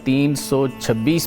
326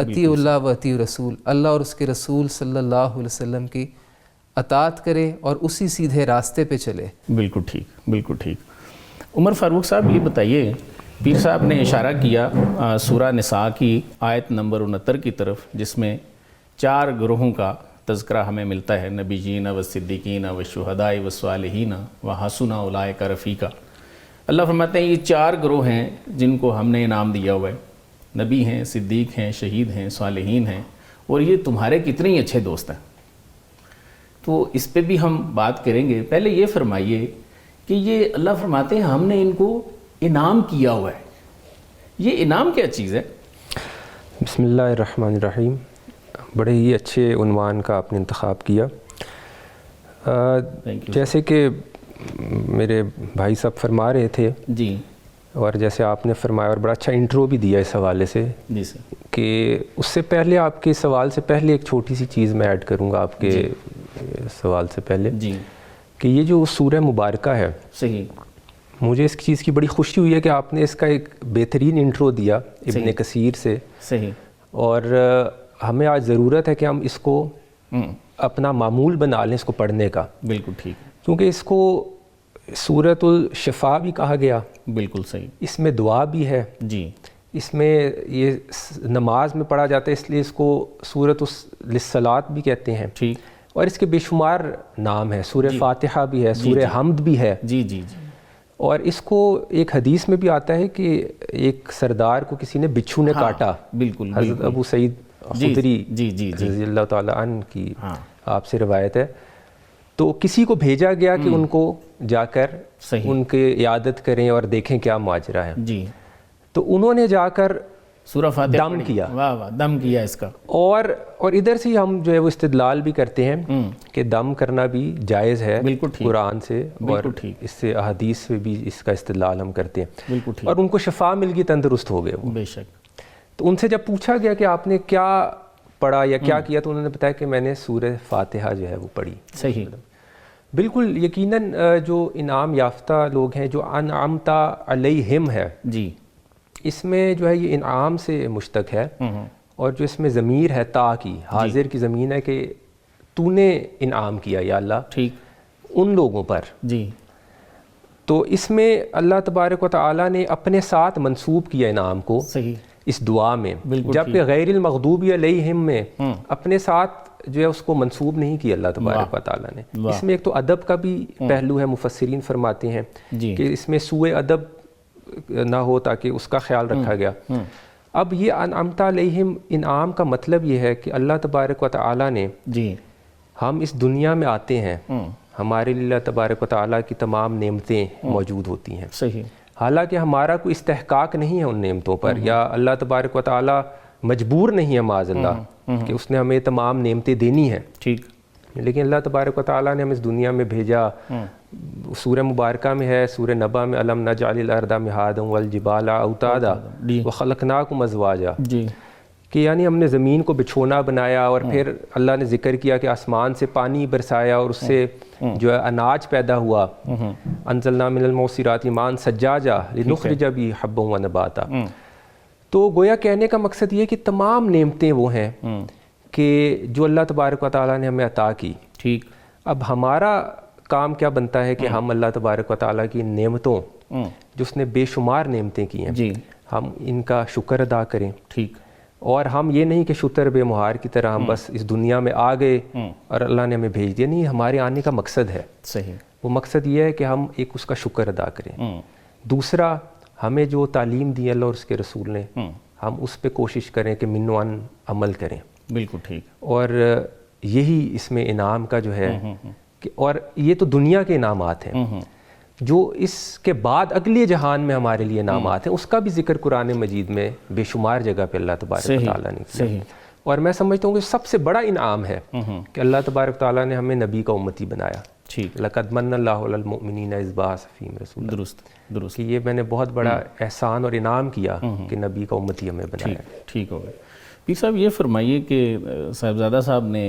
اطیع اللہ و اطیع رسول، اللہ اور اس کے رسول صلی اللہ علیہ وسلم کی اطاعت کرے اور اسی سیدھے راستے پہ چلے۔ بالکل ٹھیک، بالکل ٹھیک۔ عمر فاروق صاحب یہ بتائیے، پیر صاحب نے اشارہ کیا سورہ نساء کی آیت نمبر 69 کی طرف، جس میں 4 گروہوں کا تذکرہ ہمیں ملتا ہے، نبیین و صدیقین و شہداء و صالحین و حسن اولئک رفیقا۔ اللہ فرماتے ہیں یہ 4 گروہ ہیں جن کو ہم نے انعام دیا ہوا ہے، نبی ہیں، صدیق ہیں، شہید ہیں، صالحین ہیں، اور یہ تمہارے کتنے اچھے دوست ہیں۔ تو اس پہ بھی ہم بات کریں گے۔ پہلے یہ فرمائیے کہ یہ اللہ فرماتے ہیں ہم نے ان کو انعام کیا ہوا ہے، یہ انعام کیا چیز ہے؟ بسم اللہ الرحمن الرحیم۔ بڑے ہی اچھے عنوان کا آپ نے انتخاب کیا۔ جیسے کہ میرے بھائی صاحب فرما رہے تھے جی، اور جیسے آپ نے فرمایا اور بڑا اچھا انٹرو بھی دیا اس حوالے سے، جی سر، کہ اس سے پہلے آپ کے سوال سے پہلے ایک چھوٹی سی چیز میں ایڈ کروں گا آپ کے سوال سے پہلے، جی، کہ یہ جو سورہ مبارکہ ہے، صحیح، مجھے اس چیز کی بڑی خوشی ہوئی ہے کہ آپ نے اس کا ایک بہترین انٹرو دیا ابن کثیر سے، صحیح، اور ہمیں آج ضرورت ہے کہ ہم اس کو اپنا معمول بنا لیں، اس کو پڑھنے کا، بالکل ٹھیک، کیونکہ اس کو سورۃ الشفاء بھی کہا گیا، بالکل صحیح، اس میں دعا بھی ہے، جی، اس میں یہ نماز میں پڑھا جاتا ہے، اس لیے اس کو سورۃ الصلاۃ بھی کہتے ہیں، ٹھیک، اور اس کے بے شمار نام ہیں، سورہ فاتحہ بھی ہے، سورہ حمد بھی ہے، جی جی جی، اور اس کو ایک حدیث میں بھی آتا ہے کہ ایک سردار کو کسی نے بچھو نے کاٹا، بالکل، حضرت ابو سعید خدری جی جی جی، رضی اللہ تعالیٰ عنہ کی آپ سے روایت ہے، تو کسی کو بھیجا گیا کہ ان کو جا کر ان کے عیادت کریں اور دیکھیں کیا ماجرا ہے، جی، تو انہوں نے جا کر سورہ فاتحہ دم کیا، واہ واہ، دم کیا اس کا، اور ادھر سے ہم جو ہے وہ استدلال بھی کرتے ہیں کہ دم کرنا بھی جائز ہے قرآن سے، اور اس سے احادیث سے بھی اس کا استدلال ہم کرتے ہیں، بالکل ٹھیک، اور ان کو شفا مل گئی، تندرست ہو گئے وہ، بے شک۔ تو ان سے جب پوچھا گیا کہ آپ نے کیا پڑھا یا کیا کیا، تو انہوں نے بتایا کہ میں نے سورہ فاتحہ جو ہے وہ پڑھی، صحیح، بالکل یقیناً جو انعام یافتہ لوگ ہیں، جو انعمت علیہم ہے، جی، اس میں جو ہے یہ انعام سے مشتق ہے، اور جو اس میں ضمیر ہے تا کی، حاضر کی زمین ہے، کہ تو نے انعام کیا یا اللہ ٹھیک، ان لوگوں پر، جی، تو اس میں اللہ تبارک و تعالیٰ نے اپنے ساتھ منسوب کیا انعام کو، صحیح، اس دعا میں، جبکہ غیر المغضوب علیہم میں اپنے ساتھ جو ہے اس کو منسوب نہیں کیا اللہ تبارک و تعالیٰ نے۔ اس میں ایک تو ادب کا بھی پہلو ہے، مفسرین فرماتے ہیں کہ اس میں سوء ادب نہ ہو تاکہ اس کا خیال رکھا گیا۔ اب یہ انعمت علیہم انعام کا مطلب یہ ہے کہ اللہ تبارک و تعالیٰ نے، جی، ہم اس دنیا میں آتے ہیں، ہمارے لیے اللہ تبارک و تعالیٰ کی تمام نعمتیں موجود ہوتی ہیں، صحیح، حالانکہ ہمارا کوئی استحقاق نہیں ہے ان نعمتوں پر، یا اللہ تبارک و تعالیٰ مجبور نہیں ہے معاذ اللہ کہ اس نے ہمیں تمام نعمتیں دینی ہیں، ٹھیک، لیکن اللہ تبارک و تعالیٰ نے ہم اس دنیا میں بھیجا۔ سورہ مبارکہ میں ہے، سورہ نبا میں، الم نجعل الارض مہادا والجبال اوتادا وخلقناکم ازواجا، جی، کہ یعنی ہم نے زمین کو بچھونا بنایا، اور پھر اللہ نے ذکر کیا کہ آسمان سے پانی برسایا اور اس سے جو ہے اناج پیدا ہوا، انزلنا من المعصرات ماء ثجاجا لنخرج به حبا ونباتا۔ تو گویا کہنے کا مقصد یہ کہ تمام نعمتیں وہ ہیں کہ جو اللہ تبارک و تعالیٰ نے ہمیں عطا کی، ٹھیک، اب ہمارا کام کیا بنتا ہے کہ ہم اللہ تبارک و تعالیٰ کی نعمتوں، جو اس نے بے شمار نعمتیں کی ہیں، جی، ہم ان کا شکر ادا کریں، ٹھیک، اور ہم یہ نہیں کہ شتر بے مہار کی طرح ہم بس اس دنیا میں آ گئے اور اللہ نے ہمیں بھیج دیا، نہیں، ہمارے آنے کا مقصد ہے، صحیح، وہ مقصد یہ ہے کہ ہم ایک اس کا شکر ادا کریں۔ دوسرا، ہمیں جو تعلیم دی اللہ اور اس کے رسول نے، ہم اس پہ کوشش کریں کہ من و ان عمل کریں، بالکل ٹھیک، اور یہی اس میں انعام کا جو ہے کہ، اور یہ تو دنیا کے انعامات ہیں، جو اس کے بعد اگلے جہان میں ہمارے لیے انعامات ہیں، اس کا بھی ذکر قرآن مجید میں بے شمار جگہ پہ اللہ تبارک و تعالیٰ نے کیا، اور میں سمجھتا ہوں کہ سب سے بڑا انعام ہے کہ اللہ تبارک و تعالیٰ نے ہمیں نبی کا امتی بنایا، ٹھیک، لقد من اللہ علی المؤمنین اذ بعث فیہم رسولا، درست، درست، کہ یہ میں نے بہت بڑا احسان اور انعام کیا کہ نبی کا امتی ہمیں بنایا۔ ٹھیک ہو گیا۔ پیر صاحب یہ فرمائیے کہ صاحبزادہ صاحب نے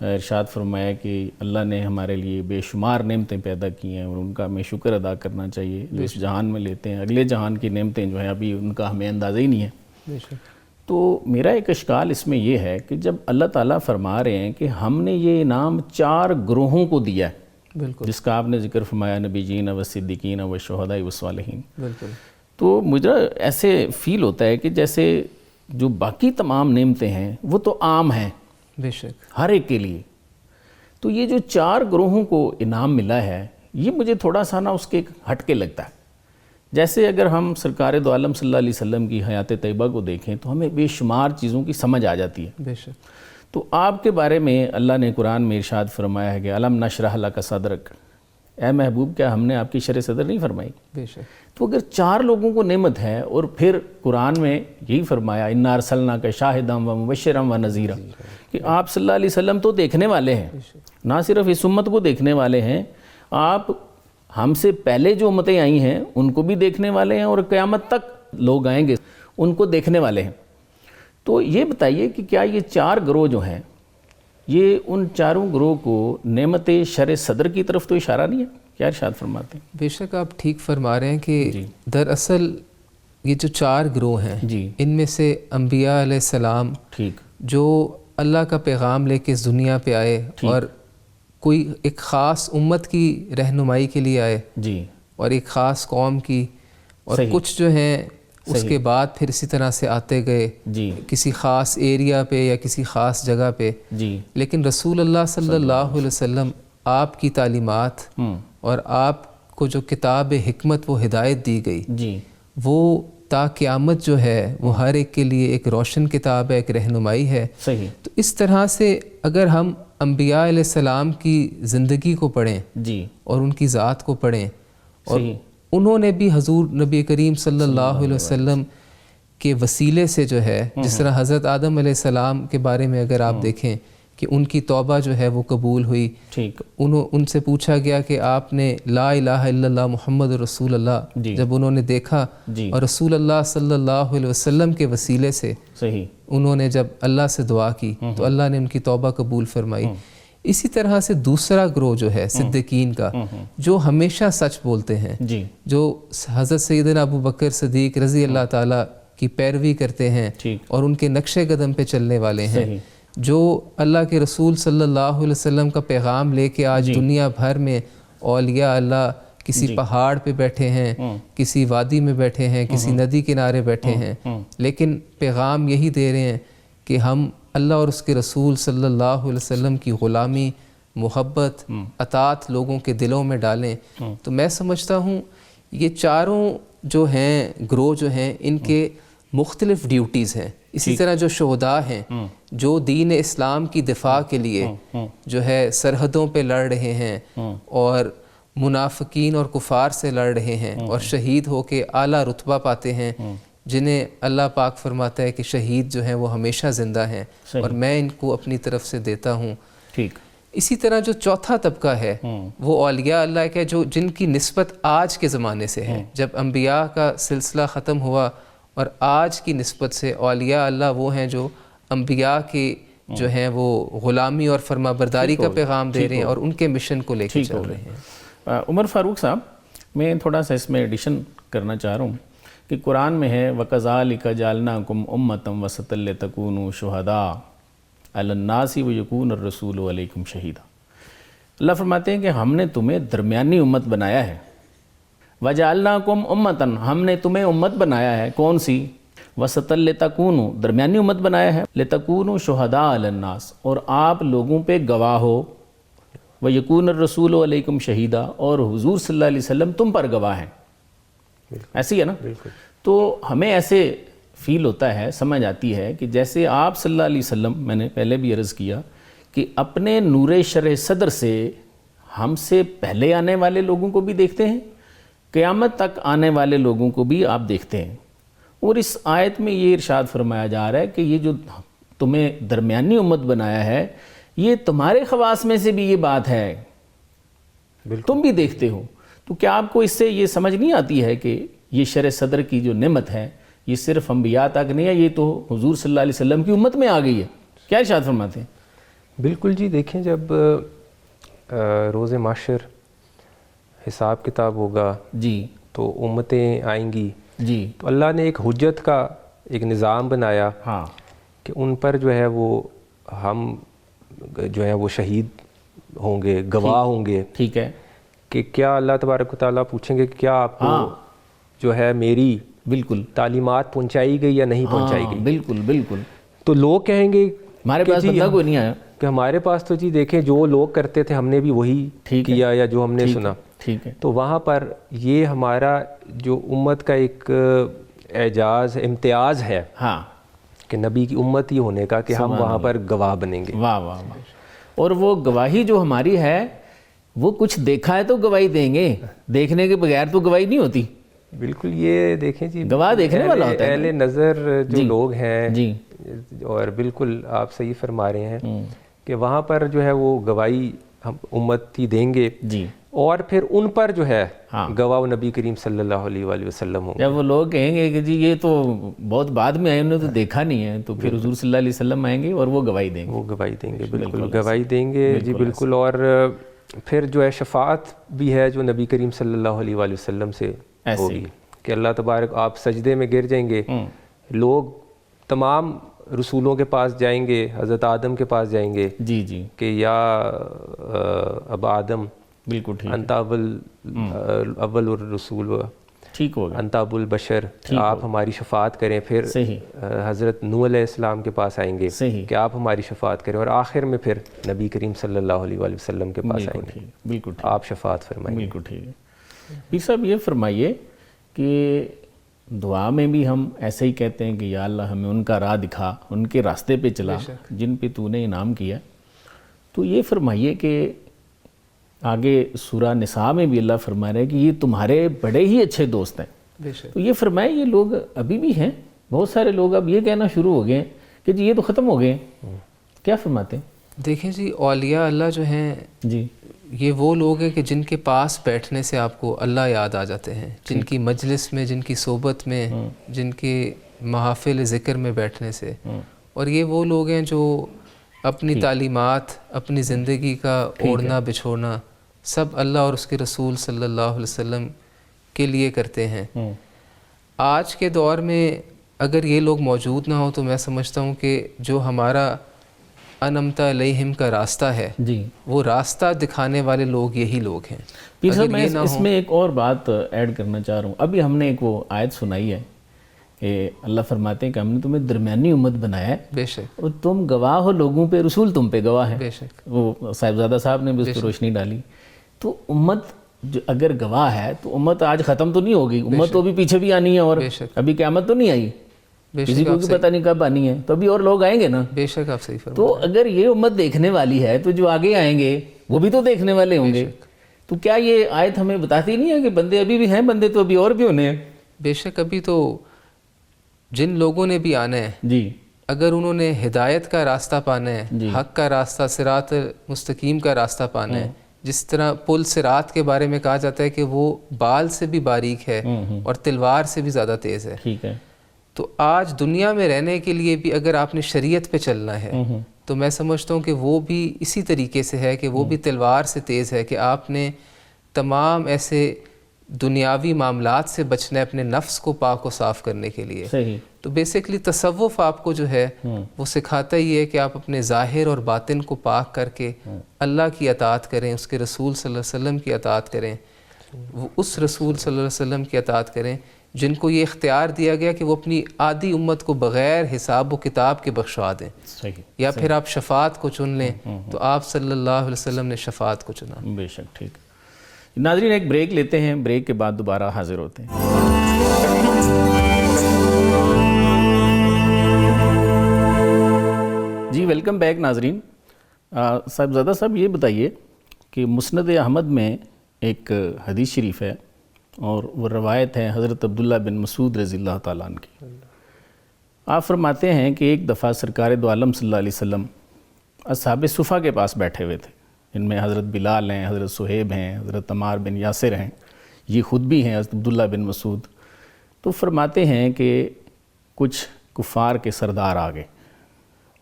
ارشاد فرمایا کہ اللہ نے ہمارے لیے بے شمار نعمتیں پیدا کی ہیں اور ان کا ہمیں شکر ادا کرنا چاہیے، جو اس جہان میں لیتے ہیں، اگلے جہان کی نعمتیں جو ہیں ابھی ان کا ہمیں اندازہ ہی نہیں ہے۔ تو میرا ایک اشکال اس میں یہ ہے کہ جب اللہ تعالیٰ فرما رہے ہیں کہ ہم نے یہ انعام 4 گروہوں کو دیا ہے، بالکل، جس کا آپ نے ذکر فرمایا، نبی جین و صدیقین و شہداء و صالحین، بالکل، تو مجھے ایسے فیل ہوتا ہے کہ جیسے جو باقی تمام نعمتیں ہیں وہ تو عام ہیں بے شک، ہر ایک کے لیے، تو یہ جو 4 گروہوں کو انعام ملا ہے یہ مجھے تھوڑا سا نا اس کے ہٹ کے لگتا ہے۔ جیسے اگر ہم سرکار دو عالم صلی اللہ علیہ وسلم کی حیات طیبہ کو دیکھیں تو ہمیں بے شمار چیزوں کی سمجھ آ جاتی ہے۔ بے شک، تو آپ کے بارے میں اللہ نے قرآن میں ارشاد فرمایا ہے کہ الم نشرح لک صدرک، اے محبوب کیا ہم نے آپ کی شرح صدر نہیں فرمائی؟ بے شک، تو اگر 4 لوگوں کو نعمت ہے اور پھر قرآن میں یہی فرمایا انا ارسلناک شاہدا و مبشرا و نذیرا، کہ آپ صلی اللہ علیہ وسلم تو دیکھنے والے ہیں، نہ صرف اس امت کو دیکھنے والے ہیں، آپ ہم سے پہلے جو امتیں آئی ہیں ان کو بھی دیکھنے والے ہیں اور قیامت تک لوگ آئیں گے ان کو دیکھنے والے ہیں۔ تو یہ بتائیے کہ کیا یہ 4 گروہ جو ہیں یہ ان 4 گروہ کو نعمت شرع صدر کی طرف تو اشارہ نہیں ہے؟ کیا ارشاد فرماتے ہیں؟ بے شک آپ ٹھیک فرما رہے ہیں کہ دراصل یہ جو 4 گروہ ہیں ان میں سے انبیاء علیہ السلام ٹھیک جو اللہ کا پیغام لے کے اس دنیا پہ آئے اور کوئی ایک خاص امت کی رہنمائی کے لیے آئے اور ایک خاص قوم کی، اور کچھ جو ہیں اس کے بعد پھر اسی طرح سے آتے گئے کسی خاص ایریا پہ یا کسی خاص جگہ پہ، لیکن رسول اللہ صلی اللہ علیہ وسلم آپ کی تعلیمات اور آپ کو جو کتاب حکمت وہ ہدایت دی گئی وہ تا قیامت جو ہے وہ ہر ایک کے لیے ایک روشن کتاب ہے، ایک رہنمائی ہے۔ تو اس طرح سے اگر ہم انبیاء علیہ السلام کی زندگی کو پڑھیں اور ان کی ذات کو پڑھیں، اور انہوں نے بھی حضور نبی کریم صلی اللہ علیہ وسلم کے وسیلے سے جو ہے، جس طرح حضرت آدم علیہ السلام کے بارے میں اگر آپ دیکھیں کہ ان کی توبہ جو ہے وہ قبول ہوئی، ان سے پوچھا گیا کہ آپ نے لا الہ الا اللہ محمد رسول اللہ جب انہوں نے دیکھا اور رسول اللہ صلی اللہ علیہ وسلم کے وسیلے سے انہوں نے جب اللہ سے دعا کی تو اللہ نے ان کی توبہ قبول فرمائی۔ اسی طرح سے دوسرا گروہ جو ہے صدیقین کا، جو ہمیشہ سچ بولتے ہیں، جو حضرت سیدنا ابو بکر صدیق رضی اللہ تعالیٰ کی پیروی کرتے ہیں اور ان کے نقش قدم پہ چلنے والے ہیں، جو اللہ کے رسول صلی اللہ علیہ وسلم کا پیغام لے کے آج دنیا بھر میں اولیاء اللہ کسی پہاڑ پہ بیٹھے ہیں، کسی وادی میں بیٹھے ہیں، کسی ندی کنارے بیٹھے ہیں، لیکن پیغام یہی دے رہے ہیں کہ ہم اللہ اور اس کے رسول صلی اللہ علیہ وسلم کی غلامی، محبت، اطاعت لوگوں کے دلوں میں ڈالیں۔ تو میں سمجھتا ہوں یہ 4 جو ہیں گروہ جو ہیں ان کے مختلف ڈیوٹیز ہیں۔ اسی طرح جو شہداء ہیں جو دین اسلام کی دفاع کے لیے جو ہے سرحدوں پہ لڑ رہے ہیں اور منافقین اور کفار سے لڑ رہے ہیں اور شہید ہو کے اعلیٰ رتبہ پاتے ہیں، جنہیں اللہ پاک فرماتا ہے کہ شہید جو ہیں وہ ہمیشہ زندہ ہیں اور میں ان کو اپنی طرف سے دیتا ہوں۔ اسی طرح جو چوتھا طبقہ ہے وہ اولیاء اللہ کا، جو جن کی نسبت آج کے زمانے سے ہے، جب انبیاء کا سلسلہ ختم ہوا اور آج کی نسبت سے اولیاء اللہ وہ ہیں جو انبیاء کی جو ہیں وہ غلامی اور فرما برداری کا پیغام دے رہے ہیں اور ان کے مشن کو لے کے چل رہے ہیں۔ عمر فاروق صاحب، میں تھوڑا سا اس میں ایڈیشن کرنا چاہ رہا ہوں کہ قرآن میں ہے وَكَذَلِكَ جَعَلْنَاكُمْ أُمَّةً وَسَطًا لِتَكُونُوا شُهَدَاءَ عَلَى النَّاسِ وَيَكُونَ الرَّسُولُ عَلَيْكُمْ شَهِيدًا۔ اللہ فرماتے ہیں کہ ہم نے تمہیں درمیانی امت بنایا ہے، وَجَعَلْنَاكُمْ أُمَّةً، ہم نے تمہیں امت بنایا ہے، کون سی؟ وَسَطًا لِتَكُونُوا، درمیانی امت بنایا ہے، لِتَكُونُوا شُهَدَاءَ عَلَى النَّاسِ، اور آپ لوگوں پہ گواہ ہو، وَيَكُونَ الرَّسُولُ عَلَيْكُمْ شَهِيدًا، اور حضور صلی اللہ علیہ وسلم تم پر گواہ ہیں۔ ایسی ہے نا؟ تو ہمیں ایسے فیل ہوتا ہے، سمجھ آتی ہے کہ جیسے آپ صلی اللہ علیہ وسلم، میں نے پہلے بھی عرض کیا کہ اپنے نور شرع صدر سے ہم سے پہلے آنے والے لوگوں کو بھی دیکھتے ہیں، قیامت تک آنے والے لوگوں کو بھی آپ دیکھتے ہیں۔ اور اس آیت میں یہ ارشاد فرمایا جا رہا ہے کہ یہ جو تمہیں درمیانی امت بنایا ہے یہ تمہارے خواص میں سے بھی یہ بات ہے، تم بھی دیکھتے ہو۔ تو کیا آپ کو اس سے یہ سمجھ نہیں آتی ہے کہ یہ شرع صدر کی جو نعمت ہے یہ صرف انبیاء تک نہیں ہے، یہ تو حضور صلی اللہ علیہ وسلم کی امت میں آ گئی ہے؟ کیا ارشاد فرماتے ہیں؟ بالکل جی، دیکھیں جب روز محشر حساب کتاب ہوگا تو امتیں آئیں گی، تو اللہ نے ایک حجت کا ایک نظام بنایا ہاں کہ ان پر جو ہے وہ ہم جو ہے وہ شہید ہوں گے، گواہ ہوں گے. ٹھیک ہے. کہ کیا اللہ تبارک و تعالیٰ پوچھیں گے کہ کیا آپ کو جو ہے میری بالکل تعلیمات پہنچائی گئی یا نہیں پہنچائی گئی. بالکل بالکل. تو لوگ کہیں گے ہمارے پاس بندہ کوئی نہیں آیا کہ ہمارے پاس تو جی دیکھیں جو لوگ کرتے تھے ہم نے بھی وہی کیا یا جو ہم نے سنا. ٹھیک ہے. تو وہاں پر یہ ہمارا جو امت کا ایک اعجاز امتیاز ہے ہاں کہ نبی کی امت ہی ہونے کا کہ ہم وہاں پر گواہ بنیں گے. واہ واہ واہ. اور وہ گواہی جو ہماری ہے وہ کچھ دیکھا ہے تو گواہی دیں گے، دیکھنے کے بغیر تو گواہی نہیں ہوتی. بالکل. یہ دیکھیں جی گواہ دیکھنے والا ہوتا ہے. اہل نظر جو لوگ ہیں جی اور بالکل آپ صحیح فرما رہے ہیں کہ وہاں پر جو ہے وہ گواہی ہم امت ہی دیں گے. جی. اور پھر ان پر جو ہے گواہ نبی کریم صلی اللہ علیہ وآلہ وسلم ہوں گے. جب وہ لوگ کہیں گے کہ جی یہ تو بہت بعد میں آئے، انہوں نے تو دیکھا نہیں ہے، تو پھر حضور صلی اللہ علیہ وسلم آئیں گے اور وہ گواہی دیں گے. وہ گواہی دیں گے. بالکل گواہی دیں گے جی بالکل. اور پھر جو ہے شفاعت بھی ہے جو نبی کریم صلی اللہ علیہ وآلہ وسلم سے ہوگی کہ اللہ تبارک آپ سجدے میں گر جائیں گے، لوگ تمام رسولوں کے پاس جائیں گے، حضرت آدم کے پاس جائیں گے. جی جی. کہ یا اب آدم بالکل ٹھیک. انت اول الرسول ٹھیک ہوگا. انت ابو البشر، آپ ہماری شفاعت کریں. پھر حضرت نوح علیہ السلام کے پاس آئیں گے کہ آپ ہماری شفاعت کریں. اور آخر میں پھر نبی کریم صلی اللہ علیہ وآلہ وسلم کے پاس آئیں گے. بالکل آپ شفاعت فرمائیں. بالکل ٹھیک ہے. پیر صاحب یہ فرمائیے کہ دعا میں بھی ہم ایسے ہی کہتے ہیں کہ یا اللہ ہمیں ان کا راہ دکھا، ان کے راستے پہ چلا جن پہ تو نے انعام کیا. تو یہ فرمائیے کہ آگے سورہ نساء میں بھی اللہ فرما رہا ہے کہ یہ تمہارے بڑے ہی اچھے دوست ہیں. تو یہ فرمائے یہ لوگ ابھی بھی ہیں، بہت سارے لوگ اب یہ کہنا شروع ہو گئے کہ جی یہ تو ختم ہو گئے. کیا فرماتے ہیں؟ دیکھیں جی اولیاء اللہ جو ہیں جی یہ وہ لوگ ہیں کہ جن کے پاس بیٹھنے سے آپ کو اللہ یاد آ جاتے ہیں، جن کی مجلس میں، جن کی صحبت میں، جن کے محافل ذکر میں بیٹھنے سے. اور یہ وہ لوگ ہیں جو اپنی تعلیمات، اپنی زندگی کا اوڑھنا بچھوڑنا سب اللہ اور اس کے رسول صلی اللہ علیہ وسلم کے لیے کرتے ہیں. آج کے دور میں اگر یہ لوگ موجود نہ ہوں تو میں سمجھتا ہوں کہ جو ہمارا انعمت علیہم کا راستہ ہے جی وہ راستہ دکھانے والے لوگ یہی لوگ ہیں. پیر صاحب میں اس میں ایک اور بات ایڈ کرنا چاہ رہا ہوں. ابھی ہم نے ایک وہ آیت سنائی ہے کہ اللہ فرماتے ہیں کہ ہم نے تمہیں درمیانی امت بنایا ہے، بے شک، اور تم گواہ ہو لوگوں پہ، رسول تم پہ گواہ ہیں. بے شک. وہ صاحبزادہ صاحب نے بھی اس پہ روشنی ڈالی. تو امت جو اگر گواہ ہے تو امت آج ختم تو نہیں ہوگی، امت تو بھی پیچھے بھی آنی ہے، اور ابھی قیامت تو نہیں آئی، کسی کو بھی پتہ نہیں کب آنی ہے، تو ابھی اور لوگ آئیں گے نا. بے شک آپ صحیح فرمائیں. تو اگر یہ امت دیکھنے والی ہے تو جو آگے آئیں گے وہ بھی تو دیکھنے والے ہوں گے. تو کیا یہ آیت ہمیں بتاتی نہیں ہے کہ بندے ابھی بھی ہیں، بندے تو ابھی اور بھی ہونے ہیں؟ بے شک. ابھی تو جن لوگوں نے بھی آنا ہے جی، اگر انہوں نے ہدایت کا راستہ پانا ہے، حق کا راستہ، صراط مستقیم کا راستہ پانا ہے، جس طرح پل صراط کے بارے میں کہا جاتا ہے کہ وہ بال سے بھی باریک ہے اور تلوار سے بھی زیادہ تیز ہے. ٹھیک ہے. تو آج دنیا میں رہنے کے لیے بھی اگر آپ نے شریعت پہ چلنا ہے تو میں سمجھتا ہوں کہ وہ بھی اسی طریقے سے ہے کہ وہ بھی تلوار سے تیز ہے کہ آپ نے تمام ایسے دنیاوی معاملات سے بچنا ہے اپنے نفس کو پاک و صاف کرنے کے لیے. صحیح. تو بیسکلی تصوف آپ کو جو ہے وہ سکھاتا ہی ہے کہ آپ اپنے ظاہر اور باطن کو پاک کر کے اللہ کی اطاعت کریں، اس کے رسول صلی اللہ علیہ وسلم کی اطاعت کریں، وہ اس رسول صلی اللہ علیہ وسلم کی اطاعت کریں جن کو یہ اختیار دیا گیا کہ وہ اپنی آدھی امت کو بغیر حساب و کتاب کے بخشوا دیں. صحیح. یا پھر آپ شفاعت کو چن لیں تو آپ صلی اللہ علیہ وسلم نے شفاعت کو چنا. بے شک. ٹھیک. ناظرین ایک بریک لیتے ہیں، بریک کے بعد دوبارہ حاضر ہوتے ہیں. جی ویلکم بیک ناظرین. صاحبزادہ صاحب یہ بتائیے کہ مسند احمد میں ایک حدیث شریف ہے اور وہ روایت ہے حضرت عبداللہ بن مسعود رضی اللہ تعالیٰ عنہ کی. آپ فرماتے ہیں کہ ایک دفعہ سرکار دو عالم صلی اللہ علیہ وسلم اصحاب صفہ کے پاس بیٹھے ہوئے تھے. ان میں حضرت بلال ہیں، حضرت صہیب ہیں، حضرت عمار بن یاسر ہیں، یہ خود بھی ہیں حضرت عبداللہ بن مسعود. تو فرماتے ہیں کہ کچھ کفار کے سردار آ گئے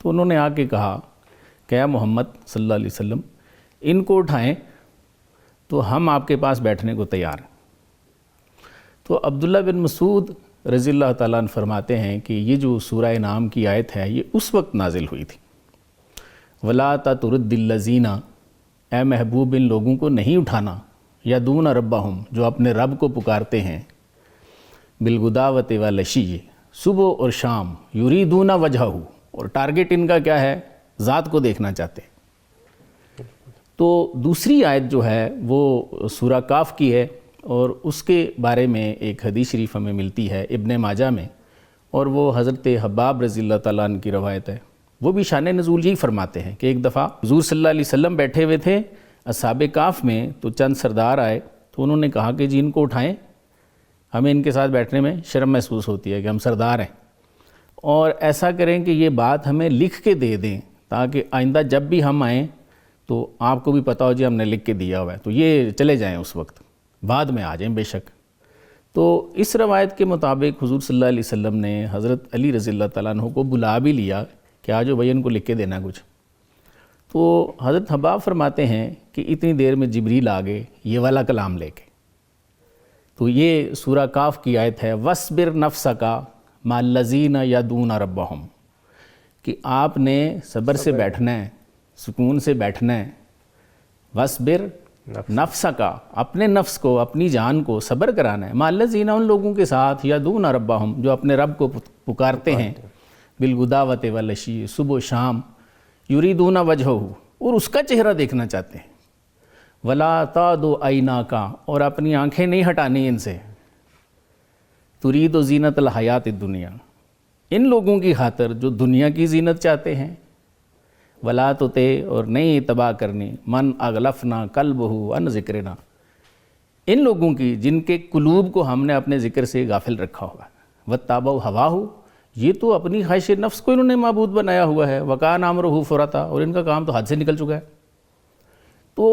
تو انہوں نے آ کے کہا کہ اے محمد صلی اللہ علیہ وسلم ان کو اٹھائیں تو ہم آپ کے پاس بیٹھنے کو تیار ہیں. تو عبداللہ بن مسعود رضی اللہ تعالیٰ عنہ فرماتے ہیں کہ یہ جو سورہ انعام کی آیت ہے یہ اس وقت نازل ہوئی تھی. وَلَا تَطْرُدِّ الَّذِينَ، اے محبوب ان لوگوں کو نہیں اٹھانا، یدعون ربہم، جو اپنے رب کو پکارتے ہیں، بالغداوۃ والعشی، صبح اور شام، یریدون وجہہ، اور ٹارگٹ ان کا کیا ہے؟ ذات کو دیکھنا چاہتے ہیں. تو دوسری آیت جو ہے وہ سورہ کاف کی ہے، اور اس کے بارے میں ایک حدیث شریف ہمیں ملتی ہے ابن ماجہ میں، اور وہ حضرت حباب رضی اللہ تعالیٰ عنہ کی روایت ہے. وہ بھی شان نزول یہی فرماتے ہیں کہ ایک دفعہ حضور صلی اللہ علیہ وسلم بیٹھے ہوئے تھے اصحاب کاف میں، تو چند سردار آئے تو انہوں نے کہا کہ جی ان کو اٹھائیں، ہمیں ان کے ساتھ بیٹھنے میں شرم محسوس ہوتی ہے کہ ہم سردار ہیں، اور ایسا کریں کہ یہ بات ہمیں لکھ کے دے دیں تاکہ آئندہ جب بھی ہم آئیں تو آپ کو بھی پتہ ہو جی ہم نے لکھ کے دیا ہوا ہے، تو یہ چلے جائیں اس وقت، بعد میں آ جائیں بے شک. تو اس روایت کے مطابق حضور صلی اللہ علیہ وسلم نے حضرت علی رضی اللہ تعالیٰ عنہ کو بلا بھی لیا کہ آ جو بھائی ان کو لکھ کے دینا کچھ. تو حضرت حباب فرماتے ہیں کہ اتنی دیر میں جبریل آ گئے یہ والا کلام لے کے. تو یہ سورہ کاف کی آیت ہے، وَاصْبِرْ نَفْسَكَ مَعَ الَّذِينَ يَدْعُونَ رَبَّهُمْ، کہ آپ نے صبر سے بیٹھنا ہے، سکون سے بیٹھنا ہے. وَاصْبِرْ نَفْسَكَ، اپنے نفس کو، اپنی جان کو صبر کرانا ہے، مَعَ الَّذِينَ، ان لوگوں کے ساتھ، يَدْعُونَ رَبَّهُمْ، جو اپنے رب کو پکارتے ہیں، بالغداوۃ والعشی، صبح و شام، یریدون وجہہ، اور اس کا چہرہ دیکھنا چاہتے ہیں. وَلَا تَعْدُ عَيْنَاكَ، اور اپنی آنکھیں نہیں ہٹانی ان سے، تُرِيدُ زِينَةَ الْحَيَاةِ الدُّنْيَا، ان لوگوں کی خاطر جو دنیا کی زینت چاہتے ہیں. وَلَا تُطِعْ، اور نہیں اتباع کرنی، مَنْ أَغْلَفْنَا قَلْبَهُ عَنْ ذِكْرِنَا، ان لوگوں کی جن کے قلوب کو ہم نے اپنے ذکر سے غافل رکھا ہوا. وَاتَّبَعُوا هَوَاهُ، یہ تو اپنی خواہش نفس کو انہوں نے معبود بنایا ہوا ہے. وَكَانَ أَمْرُهُ فُرَطًا، اور ان کا کام تو حد سے نکل چکا ہے. تو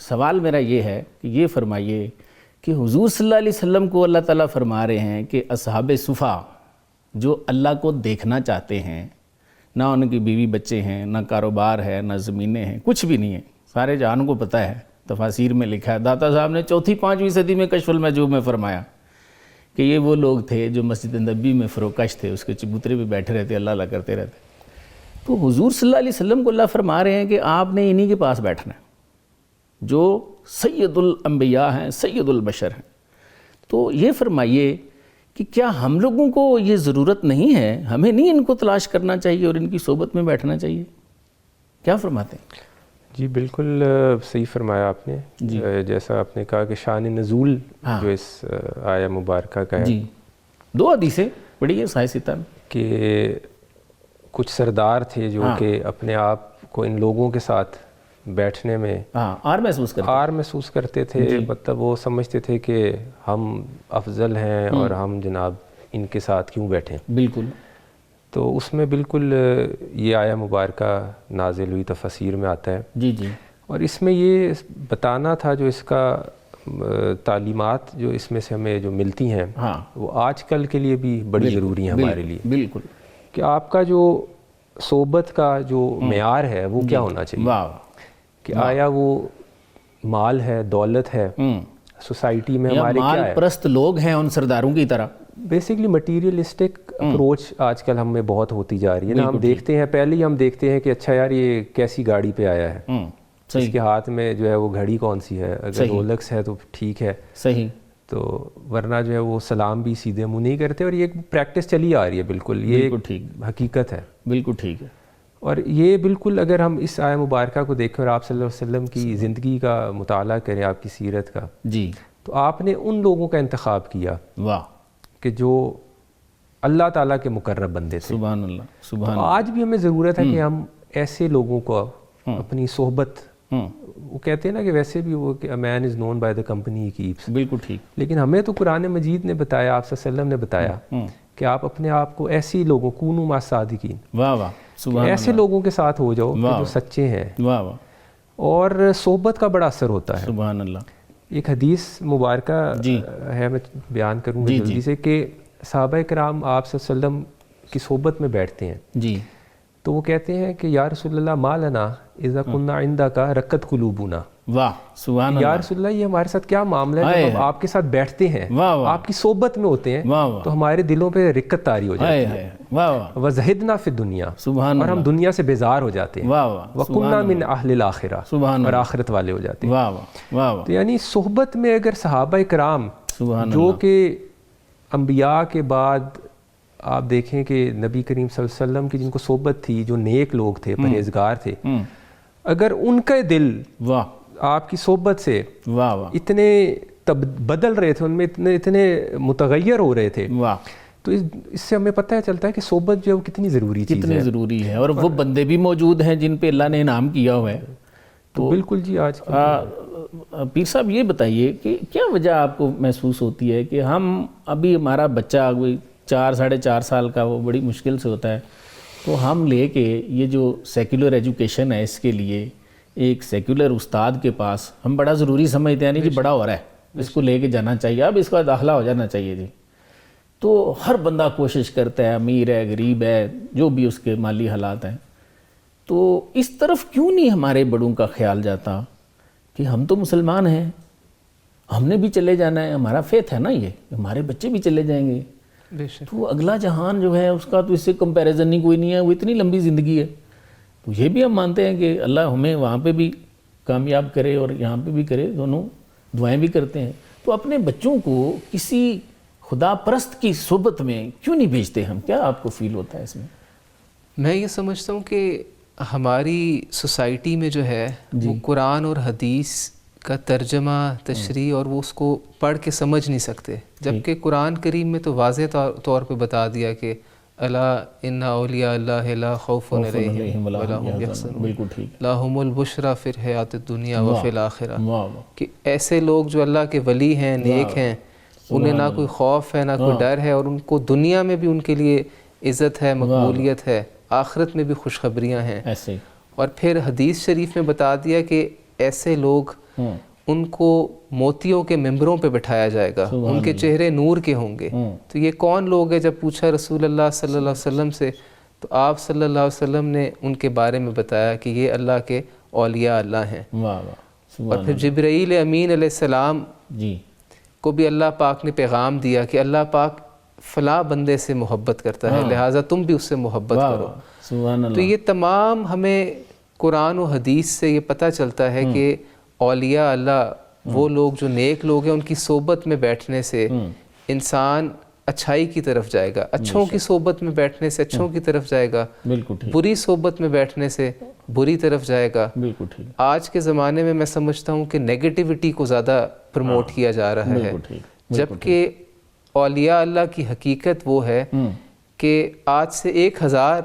سوال میرا یہ ہے کہ یہ فرمائیے کہ حضور صلی اللہ علیہ وسلم کو اللہ تعالیٰ فرما رہے ہیں کہ اصحاب صفا جو اللہ کو دیکھنا چاہتے ہیں، نہ ان کی بیوی بچے ہیں، نہ کاروبار ہے، نہ زمینیں ہیں، کچھ بھی نہیں ہے، سارے جہان کو پتہ ہے، تفاسیر میں لکھا ہے. داتا صاحب نے 4ویں 5ویں صدی میں کشف المحجوب میں فرمایا کہ یہ وہ لوگ تھے جو مسجد نبی میں فروکش تھے، اس کے چبوترے پہ بیٹھے رہتے، اللہ اللہ کرتے رہتے. تو حضور صلی اللہ علیہ وسلم کو اللہ فرما رہے ہیں کہ آپ نے انہی کے پاس بیٹھنا ہے جو سید الانبیاء ہیں، سید البشر ہیں. تو یہ فرمائیے کہ کیا ہم لوگوں کو یہ ضرورت نہیں ہے، ہمیں نہیں ان کو تلاش کرنا چاہیے اور ان کی صحبت میں بیٹھنا چاہیے؟ کیا فرماتے ہیں؟ جی بالکل صحیح فرمایا آپ نے. جی جیسا آپ نے کہا کہ شان نزول جو اس آیہ مبارکہ کا ہے، جی 2 حدیثیں پڑھی ہے صحیح ستہ میں، کہ کچھ سردار تھے جو کہ اپنے آپ کو ان لوگوں کے ساتھ بیٹھنے میں آر محسوس کرتے تھے. مطلب وہ سمجھتے تھے کہ ہم افضل ہیں اور ہم جناب ان کے ساتھ کیوں بیٹھیں. بالکل. تو اس میں بالکل یہ آیہ مبارکہ نازل ہوئی، تفسیر میں آتا ہے. جی جی. اور اس میں یہ بتانا تھا جو اس کا تعلیمات جو اس میں سے ہمیں جو ملتی ہیں وہ آج کل کے لیے بھی بڑی ضروری ہیں ہمارے لیے. بالکل. کہ آپ کا جو صحبت کا جو معیار ہے وہ کیا ہونا چاہیے، کہ آیا وہ مال ہے، دولت ہے، سوسائٹی میں ہمارے کیا ہے، مال پرست لوگ ہیں ان سرداروں کی طرح. بیسیکلی مٹیریلسٹک اپروچ آج کل ہم میں بہت ہوتی جا رہی ہے نا. ہم دیکھتے ہیں، پہلے ہی ہم دیکھتے ہیں کہ اچھا یار یہ کیسی گاڑی پہ آیا ہے، اس کے ہاتھ میں جو ہے وہ گھڑی کون سی ہے، اگر رولکس ہے تو ٹھیک ہے، صحیح، تو ورنہ جو ہے وہ سلام بھی سیدھے منہ نہیں کرتے. اور یہ ایک پریکٹس چلی آ رہی ہے، بالکل یہ حقیقت ہے. بالکل ٹھیک ہے. اور یہ بالکل اگر ہم اس آیہ مبارکہ کو دیکھیں اور آپ صلی اللہ علیہ وسلم کی زندگی کا مطالعہ کریں، آپ کی سیرت کا، جی، تو آپ نے ان لوگوں کا انتخاب کیا واہ کہ جو اللہ تعالیٰ کے مقرب بندے تھے. سبحان اللہ، سبحان اللہ. آج بھی ہمیں ضرورت ہے کہ ہم ایسے لوگوں کو اپنی صحبت، وہ کہتے ہیں نا کہ ویسے بھی وہ کہ man is known by the company he keeps. بالکل ٹھیک. لیکن ہمیں تو قرآن مجید نے بتایا، آپ صلی اللہ علیہ وسلم نے بتایا کہ آپ اپنے آپ کو ایسی لوگوں، کونوا مع الصادقین، واہ واہ، ایسے لوگوں کے ساتھ ہو جاؤ کہ جو سچے ہیں. واہ واہ. اور صحبت کا بڑا اثر ہوتا ہے. سبحان اللہ. ایک حدیث مبارکہ ہے، میں بیان کروں گا جلدی سے، کہ صحابہ کرام آپ صلی اللہ علیہ وسلم کی صحبت میں بیٹھتے ہیں جی، تو وہ کہتے ہیں کہ یا رسول اللہ ما لنا اذا کنا عندک رقت قلوبنا، واہ سبحان یا اللہ، رسول اللہ یہ ہمارے ساتھ کیا معاملہ ہے، جب ہم آپ کے ساتھ بیٹھتے ہیں، واہ واہ، آپ کی صحبت میں ہوتے ہیں، واہ واہ، تو ہمارے دلوں پہ رقت طاری ہو جاتی ہے، واہ واہ، وَزَہِدْنَا فِی الدُّنْیَا، سبحان اور ہم اللہ، دنیا سے بیزار ہو جاتے ہیں، واہ واہ، وَكُنَّا مِنْ أَهْلِ الْآخِرَةِ، سبحان اور اللہ، آخرت والے ہو جاتے ہیں۔ واہ واہ واہ واہ، تو یعنی صحبت میں اگر صحابہ کرام سبحان جو اللہ، کہ انبیاء کے بعد آپ دیکھیں کہ نبی کریم صلی اللہ علیہ وسلم کی جن کو صحبت تھی، جو نیک لوگ تھے، پرہیزگار تھے، اگر ان کا دل واہ آپ کی صحبت سے واہ واہ، اتنے بدل رہے تھے، ان میں اتنے متغیر ہو رہے تھے، واہ، تو اس سے ہمیں پتہ چلتا ہے کہ صحبت جو ہے وہ کتنی ضروری چیز کتنی ہے۔ ضروری ہے، اور وہ بندے بھی موجود ہیں جن پہ اللہ نے انعام کیا ہوا ہے۔ تو بالکل جی، آج پیر صاحب یہ بتائیے کہ کیا وجہ آپ کو محسوس ہوتی ہے کہ ہم ابھی ہمارا بچہ کوئی 4-4.5 سال کا، وہ بڑی مشکل سے ہوتا ہے، تو ہم لے کے یہ جو سیکولر ایجوکیشن ہے اس کے لیے ایک سیکولر استاد کے پاس ہم بڑا ضروری سمجھتے ہیں، نہیں جی بڑا ہو رہا ہے اس کو لے کے جانا چاہیے، اب اس کا داخلہ ہو جانا چاہیے جی، تو ہر بندہ کوشش کرتا ہے، امیر ہے غریب ہے جو بھی اس کے مالی حالات ہیں، تو اس طرف کیوں نہیں ہمارے بڑوں کا خیال جاتا کہ ہم تو مسلمان ہیں، ہم نے بھی چلے جانا ہے، ہمارا فیتھ ہے نا یہ، ہمارے بچے بھی چلے جائیں گے، بے شک، تو اگلا جہان جو ہے اس کا تو اس سے کمپیریزن نہیں کوئی نہیں ہے، وہ اتنی لمبی زندگی ہے، تو یہ بھی ہم مانتے ہیں کہ اللہ ہمیں وہاں پہ بھی کامیاب کرے اور یہاں پہ بھی کرے، دونوں دعائیں بھی کرتے ہیں، تو اپنے بچوں کو کسی خدا پرست کی صحبت میں کیوں نہیں بھیجتے ہم؟ کیا آپ کو فیل ہوتا ہے اس میں؟ میں یہ سمجھتا ہوں کہ ہماری سوسائٹی میں جو ہے وہ قرآن اور حدیث کا ترجمہ، تشریح، اور وہ اس کو پڑھ کے سمجھ نہیں سکتے، جبکہ قرآن کریم میں تو واضح طور پہ بتا دیا کہ الا ان اولیاء اللہ لا خوف علیہم ولا هم یحزنون، بالکل ٹھیک، لہم البشریٰ فی الحیاۃ الدنیا وفی الآخرہ، واہ واہ، کہ ایسے لوگ جو اللہ کے ولی ہیں، نیک ہیں، انہیں نہ کوئی خوف ہے نہ کوئی ڈر ہے، اور ان کو دنیا میں بھی ان کے لیے عزت ہے، مقبولیت ہے، آخرت میں بھی خوشخبریاں ہیں۔ ایسے، اور پھر حدیث شریف میں بتا دیا کہ ایسے لوگ ان کو موتیوں کے ممبروں پہ بٹھایا جائے گا، ان کے چہرے نور کے ہوں گے۔ تو یہ کون لوگ ہیں؟ جب پوچھا رسول اللہ صلی اللہ علیہ وسلم سے، تو آپ صلی اللہ علیہ وسلم نے ان کے بارے میں بتایا کہ یہ اللہ کے اولیاء اللہ ہیں۔ واہ واہ، اور پھر جبرائیل امین علیہ السلام جی کو بھی اللہ پاک نے پیغام دیا کہ اللہ پاک فلاں بندے سے محبت کرتا ہے، لہٰذا تم بھی اس سے محبت کرو۔ سبحان اللہ، تو یہ تمام ہمیں قرآن و حدیث سے یہ پتہ چلتا ہے کہ اولیاء اللہ وہ لوگ جو نیک لوگ ہیں، ان کی صحبت میں بیٹھنے سے انسان اچھائی کی طرف جائے گا، اچھوں کی صحبت میں بیٹھنے سے اچھوں کی طرف جائے گا، بالکل ٹھیک، بری صحبت میں بیٹھنے سے بری طرف جائے گا۔ بالکل ٹھیک، آج کے زمانے میں میں سمجھتا ہوں کہ نیگیٹیوٹی کو زیادہ پروموٹ کیا جا رہا ہے، بالکل ٹھیک، جبکہ اولیاء اللہ کی حقیقت وہ ہے کہ آج سے 1000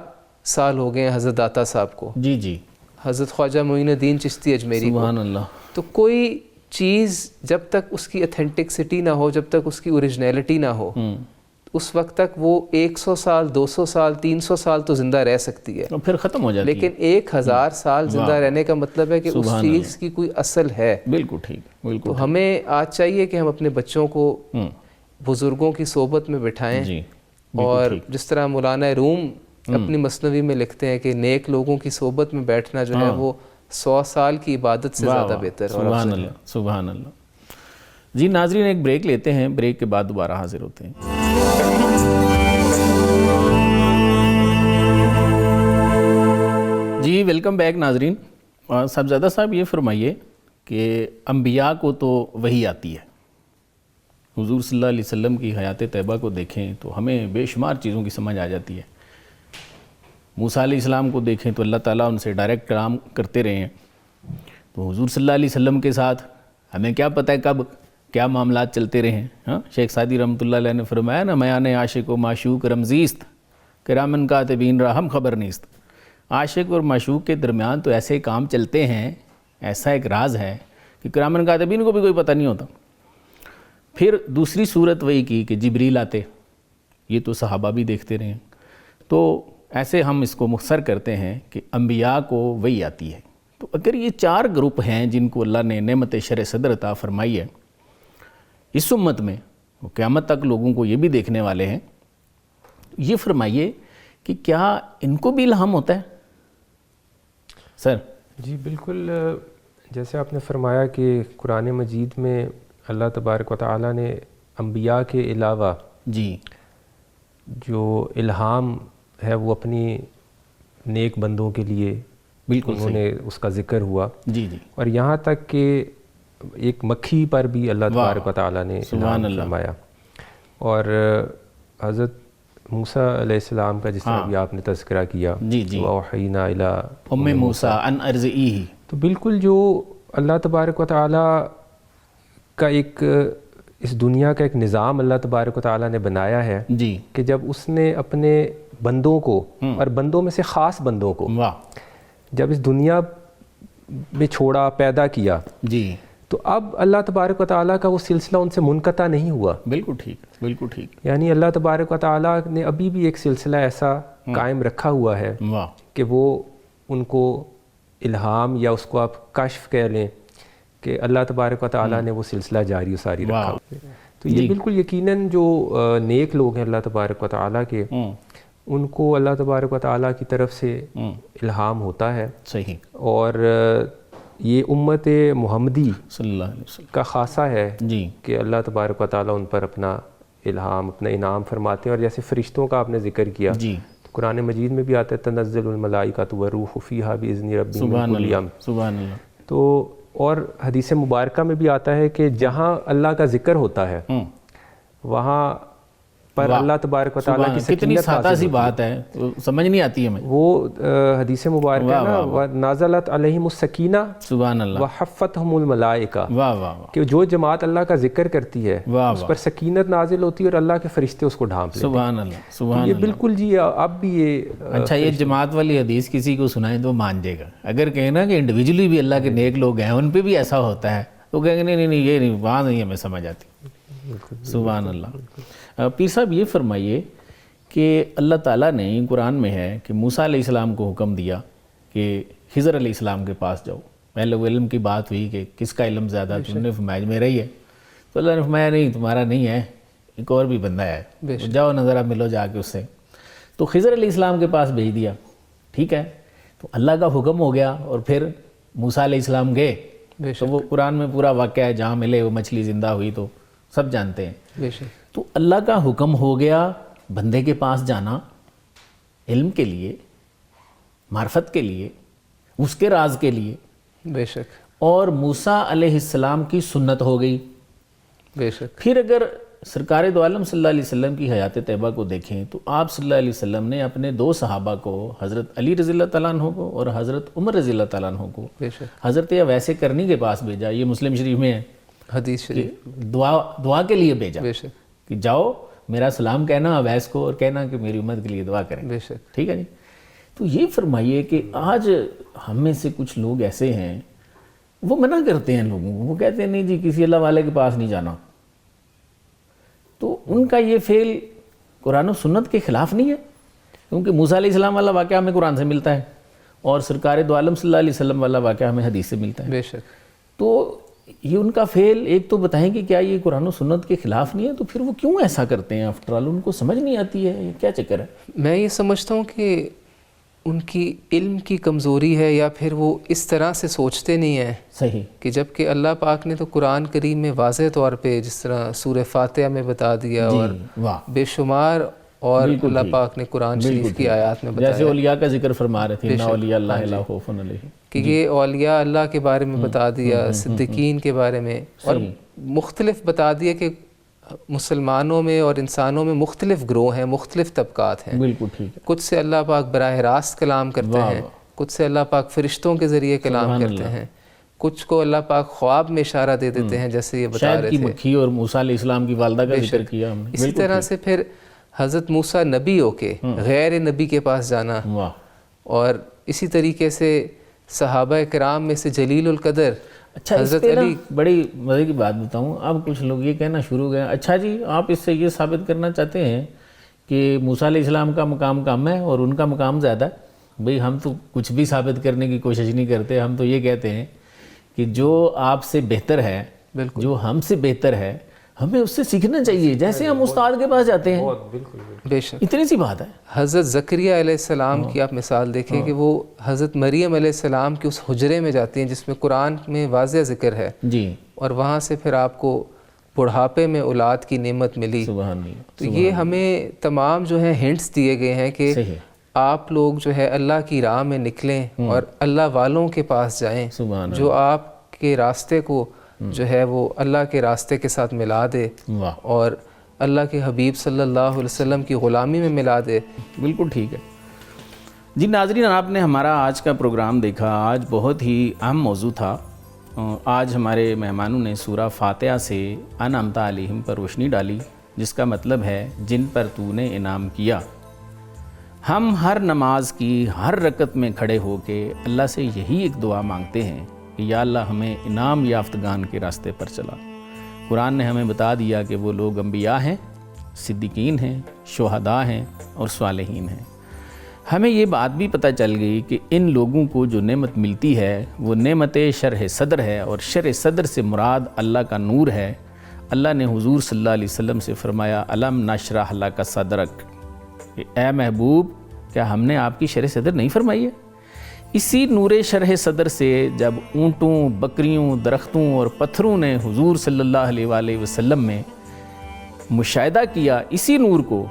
سال ہو گئے ہیں حضرت داتا صاحب کو، جی جی، حضرت خواجہ معین الدین چشتی اجمیری کو، سبحان اللہ، تو کوئی چیز جب تک اس کی اتھینٹکسٹی نہ ہو، جب تک اس کی اوریجنیلٹی نہ ہو، اس وقت تک وہ 100 سال 200 سال 300 سال تو زندہ رہ سکتی ہے، اور پھر ختم ہو جاتی ہے، لیکن 1000 سال زندہ رہنے کا مطلب ہے کہ اس چیز کی کوئی اصل ہے۔ بالکل ٹھیک، بالکل، تو ہمیں آج چاہیے کہ ہم اپنے بچوں کو بزرگوں کی صحبت میں بٹھائیں، جی، اور جس طرح مولانا روم اپنی مثنوی میں لکھتے ہیں کہ نیک لوگوں کی صحبت میں بیٹھنا جو ہے وہ 100 سال کی عبادت سے زیادہ بہتر ہے۔ سبحان اللہ، سبحان اللہ۔ جی ناظرین، ایک بریک لیتے ہیں، بریک کے بعد دوبارہ حاضر ہوتے ہیں۔ جی ویلکم بیک ناظرین۔ صاحبزادہ صاحب یہ فرمائیے کہ انبیاء کو تو وحی آتی ہے، حضور صلی اللہ علیہ وسلم کی حیات طیبہ کو دیکھیں تو ہمیں بے شمار چیزوں کی سمجھ آ جاتی ہے۔ موسیٰ علیہ السلام کو دیکھیں تو اللہ تعالیٰ ان سے ڈائریکٹ کلام کرتے رہے ہیں، تو حضور صلی اللہ علیہ وسلم کے ساتھ ہمیں کیا پتہ ہے کب کیا معاملات چلتے رہے ہیں۔ ہاں، شیخ سعدی رحمۃ اللہ علیہ نے فرمایا نا، میان عاشق و معشوق رمزیست کرامن کاتبین را ہم خبر نیست۔ عاشق اور معشوق کے درمیان تو ایسے کام چلتے ہیں، ایسا ایک راز ہے کہ کرامن کاتبین کو بھی کوئی پتہ نہیں ہوتا۔ پھر دوسری صورت وہی کی کہ جبریل آتے، یہ تو صحابہ بھی دیکھتے رہے ہیں، تو ایسے ہم اس کو مختصر کرتے ہیں کہ انبیاء کو وحی آتی ہے۔ تو اگر یہ 4 گروپ ہیں جن کو اللہ نے نعمت شرح صدر عطا فرمائی ہے اس امت میں، وہ قیامت تک لوگوں کو یہ بھی دیکھنے والے ہیں، یہ فرمائیے کہ کیا ان کو بھی الہام ہوتا ہے؟ سر جی بالکل، جیسے آپ نے فرمایا کہ قرآن مجید میں اللہ تبارک و تعالیٰ نے انبیاء کے علاوہ جی جو الہام ہے وہ اپنی نیک بندوں کے لیے بالکل انہوں نے اس کا ذکر ہوا. جی جی. اور یہاں تک کہ ایک مکھی پر بھی اللہ تبارک و تعالیٰ نے الہام فرمایا. اور حضرت موسیٰ علیہ السلام کا جس طرح بھی آپ نے تذکرہ کیا, جی جی, وَأَوْحَيْنَا إِلَىٰ ام موسیٰ ان ارضعیہ, تو بالکل جو اللہ تبارک و تعالیٰ کا ایک اس دنیا کا ایک نظام اللہ تبارک و تعالیٰ نے بنایا ہے جی, کہ جب اس نے اپنے بندوں کو اور بندوں میں سے خاص بندوں کو جب اس دنیا میں چھوڑا, پیدا کیا, جی, تو اب اللہ تبارک و تعالیٰ کا وہ سلسلہ ان سے منقطع نہیں ہوا. بالکل ٹھیک, بالکل ٹھیک. یعنی اللہ تبارک و تعالیٰ نے ابھی بھی ایک سلسلہ ایسا قائم رکھا ہوا ہے کہ وہ ان کو الہام یا اس کو آپ کشف کہہ لیں کہ اللہ تبارک و تعالیٰ نے وہ سلسلہ جاری و ساری رکھا. تو یہ بالکل یقیناً جو نیک لوگ ہیں اللہ تبارک و تعالیٰ کے, ان کو اللہ تبارک و تعالیٰ کی طرف سے الہام ہوتا ہے. صحیح. اور یہ امت محمدی صلی اللہ علیہ وسلم کا خاصہ ہے جی کہ اللہ تبارک و تعالیٰ ان پر اپنا الہام, اپنا انعام فرماتے ہیں. اور جیسے فرشتوں کا آپ نے ذکر کیا, جی, تو قرآن مجید میں بھی آتا ہے تنزل الملائکۃ والروح فیہا بإذن ربہم من کل امر. سبحان اللہ. تو اور حدیث مبارکہ میں بھی آتا ہے کہ جہاں اللہ کا ذکر ہوتا ہے وہاں پر اللہ تبارک و تعالیٰ کی کتنی سادہ سی بات ہے, سمجھ نہیں آتی ہمیں. وہ حدیث مبارکہ نا, نازلت علیہم السکینہ سبحان اللہ وحفتہم الملائکہ, واہ واہ, کہ جو جماعت اللہ کا ذکر کرتی ہے اس پر سکینت نازل ہوتی ہے اور اللہ کے فرشتے اس کو ڈھانپ لیتے ہیں. سبحان اللہ, سبحان یہ اللہ. بالکل جی اب بھی یہ اچھا, یہ جماعت والی حدیث کسی کو سنائیں تو مان جائے گا. اگر کہیں نا کہ انڈیویجولی بھی اللہ کے نیک لوگ ہیں, ان پہ بھی ایسا ہوتا ہے, تو کہیں گے نہیں یہ نہیں, وہاں نہیں ہمیں سمجھ آتی. سبحان اللہ. پیر صاحب یہ فرمائیے کہ اللہ تعالیٰ نے قرآن میں ہے کہ موسیٰ علیہ السلام کو حکم دیا کہ خضر علیہ السلام کے پاس جاؤ. پہلے وہ علم کی بات ہوئی کہ کس کا علم زیادہ, تم نے فرمایا میرا ہی ہے. تو اللہ نے فرمایا نہیں, تمہارا نہیں ہے, ایک اور بھی بندہ ہے, جاؤ نظر ملو جا کے اس سے. تو خضر علیہ السلام کے پاس بھیج دیا. ٹھیک ہے, تو اللہ کا حکم ہو گیا اور پھر موسیٰ علیہ السلام گئے. تو وہ قرآن میں پورا واقعہ ہے, جہاں ملے وہ مچھلی زندہ ہوئی, تو سب جانتے ہیں. تو اللہ کا حکم ہو گیا بندے کے پاس جانا علم کے لیے, معرفت کے لیے, اس کے راز کے لیے. بے شک. اور موسیٰ علیہ السلام کی سنت ہو گئی. بے شک. پھر اگر سرکار دو عالم صلی اللہ علیہ وسلم کی حیات طیبہ کو دیکھیں تو آپ صلی اللہ علیہ وسلم نے اپنے دو صحابہ کو, حضرت علی رضی اللہ تعالیٰ عنہ کو اور حضرت عمر رضی اللہ تعالیٰ عنہ کو, حضرت اویس کرنی کے پاس بھیجا. یہ مسلم شریف میں ہے حدیث شریف, دعا کے لیے بھیجا بے شک, کہ جاؤ میرا سلام کہنا اویس کو اور کہنا کہ میری امت کے لیے دعا کریں. بے شک. ٹھیک ہے جی. تو یہ فرمائیے کہ آج ہم میں سے کچھ لوگ ایسے ہیں وہ منع کرتے ہیں لوگوں کو, وہ کہتے ہیں نہیں جی کسی اللہ والے کے پاس نہیں جانا. تو ان کا یہ فعل قرآن و سنت کے خلاف نہیں ہے, کیونکہ موسیٰ علیہ السلام والا واقعہ ہمیں قرآن سے ملتا ہے اور سرکار دو عالم صلی اللہ علیہ وسلم والا واقعہ ہمیں حدیث سے ملتا ہے. بے شک. تو یہ ان کا فعل, ایک تو بتائیں کہ کیا یہ قرآن و سنت کے خلاف نہیں ہے, تو پھر وہ کیوں ایسا کرتے ہیں؟ آفٹر آل ان کو سمجھ نہیں آتی ہے, یہ کیا چکر ہے؟ میں یہ سمجھتا ہوں کہ ان کی علم کی کمزوری ہے, یا پھر وہ اس طرح سے سوچتے نہیں ہیں. صحیح. کہ جب کہ اللہ پاک نے تو قرآن کریم میں واضح طور پہ جس طرح سورہ فاتحہ میں بتا دیا, اور بے شمار اور اللہ پاک نے قرآن شریف کی آیات میں بتایا, جیسے اولیاء کا ذکر فرما رہے تھے, نا اولیاء اللہ لا خوف علیہم, کہ یہ اولیاء اللہ کے بارے میں بتا دیا, صدیقین کے بارے میں, اور مختلف بتا دیا کہ مسلمانوں میں اور انسانوں میں مختلف گروہ ہیں, مختلف طبقات ہیں. بالکل ٹھیک ہے. کچھ سے اللہ پاک براہ راست کلام کرتے ہیں, کچھ سے اللہ پاک فرشتوں کے ذریعے کلام کرتے ہیں, کچھ کو اللہ پاک خواب میں اشارہ دے دیتے ہیں, جیسے یہ بتا رہے تھے شاید کی مکھی اور موسیٰ علیہ السلام کی والدہ کا ذکر کیا ہم نے. اسی طرح سے پھر حضرت موسیٰ نبی ہو کے غیر نبی کے پاس جانا, اور اسی طریقے سے صحابہ کرام میں سے جلیل القدر اچھا حضرت علی. بڑی مزے کی بات بتاؤں, اب کچھ لوگ یہ کہنا شروع ہو گئے, اچھا جی آپ اس سے یہ ثابت کرنا چاہتے ہیں کہ موسیٰ علیہ السلام کا مقام کم ہے اور ان کا مقام زیادہ ہے؟ بھئی ہم تو کچھ بھی ثابت کرنے کی کوشش نہیں کرتے, ہم تو یہ کہتے ہیں کہ جو آپ سے بہتر ہے, جو ہم سے بہتر ہے, ہمیں اس سے سیکھنا چاہیے، جیسے ہم استاد کے پاس جاتے ہیں، بے شک اتنی سی بات ہے۔ حضرت زکریا علیہ السلام کی آپ مثال دیکھیں کہ وہ حضرت مریم علیہ السلام کے اس حجرے میں جاتی ہیں جس میں قرآن میں واضح ذکر ہے جی، اور وہاں سے پھر آپ کو بڑھاپے میں اولاد کی نعمت ملی۔ سبحان اللہ۔ تو یہ ہمیں تمام جو ہیں ہنٹس دیے گئے ہیں کہ صحیح، آپ لوگ جو ہے اللہ کی راہ میں نکلیں اور اللہ والوں کے پاس جائیں سبحان جو آپ کے راستے کو جو ہے وہ اللہ کے راستے کے ساتھ ملا دے واہ، اور اللہ کے حبیب صلی اللہ علیہ وسلم کی غلامی میں ملا دے۔ بالکل ٹھیک ہے جی۔ ناظرین، آپ نے ہمارا آج کا پروگرام دیکھا، آج بہت ہی اہم موضوع تھا۔ آج ہمارے مہمانوں نے سورہ فاتحہ سے انعمت علیہم پر روشنی ڈالی، جس کا مطلب ہے جن پر تو نے انعام کیا۔ ہم ہر نماز کی ہر رکعت میں کھڑے ہو کے اللہ سے یہی ایک دعا مانگتے ہیں کہ یا اللہ ہمیں انعام یافتگان کے راستے پر چلا۔ قرآن نے ہمیں بتا دیا کہ وہ لوگ انبیاء ہیں، صدیقین ہیں، شہداء ہیں اور صالحین ہیں۔ ہمیں یہ بات بھی پتہ چل گئی کہ ان لوگوں کو جو نعمت ملتی ہے وہ نعمت شرح صدر ہے، اور شرح صدر سے مراد اللہ کا نور ہے۔ اللہ نے حضور صلی اللہ علیہ وسلم سے فرمایا الم نشرح لک صدرک، کہ اے محبوب کیا ہم نے آپ کی شرح صدر نہیں فرمائی ہے؟ اسی نور شرح صدر سے جب اونٹوں، بکریوں، درختوں اور پتھروں نے حضور صلی اللہ علیہ وآلہ وسلم میں مشاہدہ کیا اسی نور کو،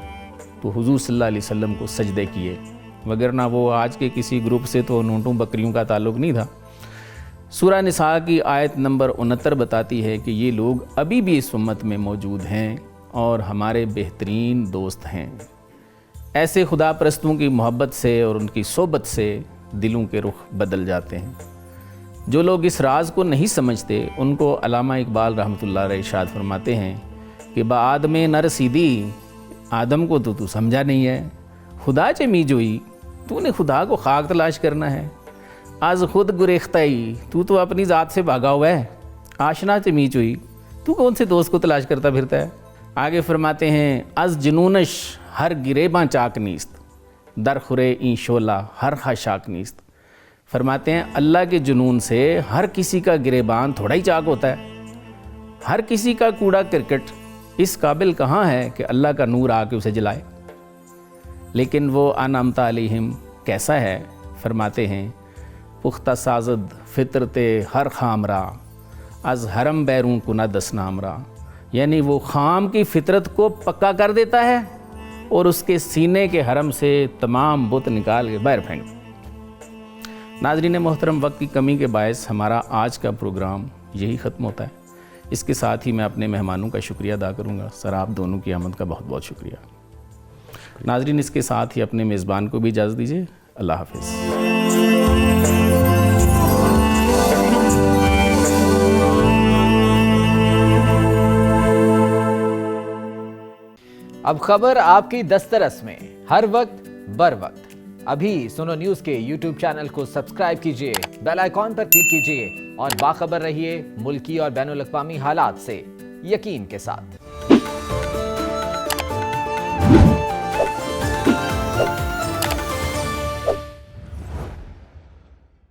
تو حضور صلی اللہ علیہ وسلم کو سجدے کیے، وگرنہ وہ آج کے کسی گروپ سے تو اونٹوں بکریوں کا تعلق نہیں تھا۔ سورہ نساء کی آیت نمبر 69 بتاتی ہے کہ یہ لوگ ابھی بھی اس امت میں موجود ہیں اور ہمارے بہترین دوست ہیں۔ ایسے خدا پرستوں کی محبت سے اور ان کی صحبت سے دلوں کے رخ بدل جاتے ہیں۔ جو لوگ اس راز کو نہیں سمجھتے ان کو علامہ اقبال رحمۃ اللہ علیہ ارشاد فرماتے ہیں کہ با آدم نہ رسیدی، آدم کو تو سمجھا نہیں ہے، خدا چمی جوئی، تو نے خدا کو خاک تلاش کرنا ہے، از خود گریختائی، تو اپنی ذات سے بھاگا ہوا ہے، آشنا چمی جوئی، تو کون سے دوست کو تلاش کرتا پھرتا ہے۔ آگے فرماتے ہیں از جنونش ہر گریباں چاک نیست، در خورے این شولہ ہر خاشاک نیست۔ فرماتے ہیں اللہ کے جنون سے ہر کسی کا گریبان تھوڑا ہی چاک ہوتا ہے، ہر کسی کا کوڑا کرکٹ اس قابل کہاں ہے کہ اللہ کا نور آ کے اسے جلائے۔ لیکن وہ انعمت علیہم کیسا ہے؟ فرماتے ہیں پختہ سازد فطرت ہر خامرا از حرم بیرون کنا دس نامرا، یعنی وہ خام کی فطرت کو پکا کر دیتا ہے اور اس کے سینے کے حرم سے تمام بت نکال کے باہر پھینک۔ ناظرین محترم، وقت کی کمی کے باعث ہمارا آج کا پروگرام یہی ختم ہوتا ہے۔ اس کے ساتھ ہی میں اپنے مہمانوں کا شکریہ ادا کروں گا۔ سر آپ دونوں کی آمد کا بہت بہت شکریہ۔ ناظرین، اس کے ساتھ ہی اپنے میزبان کو بھی اجازت دیجیے۔ اللہ حافظ۔ اب خبر آپ کی دسترس میں، ہر وقت بر وقت۔ ابھی سنو نیوز کے یوٹیوب چینل کو سبسکرائب کیجئے، بیل آئیکن پر کلک کیجئے اور باخبر رہیے ملکی اور بین الاقوامی حالات سے یقین کے ساتھ۔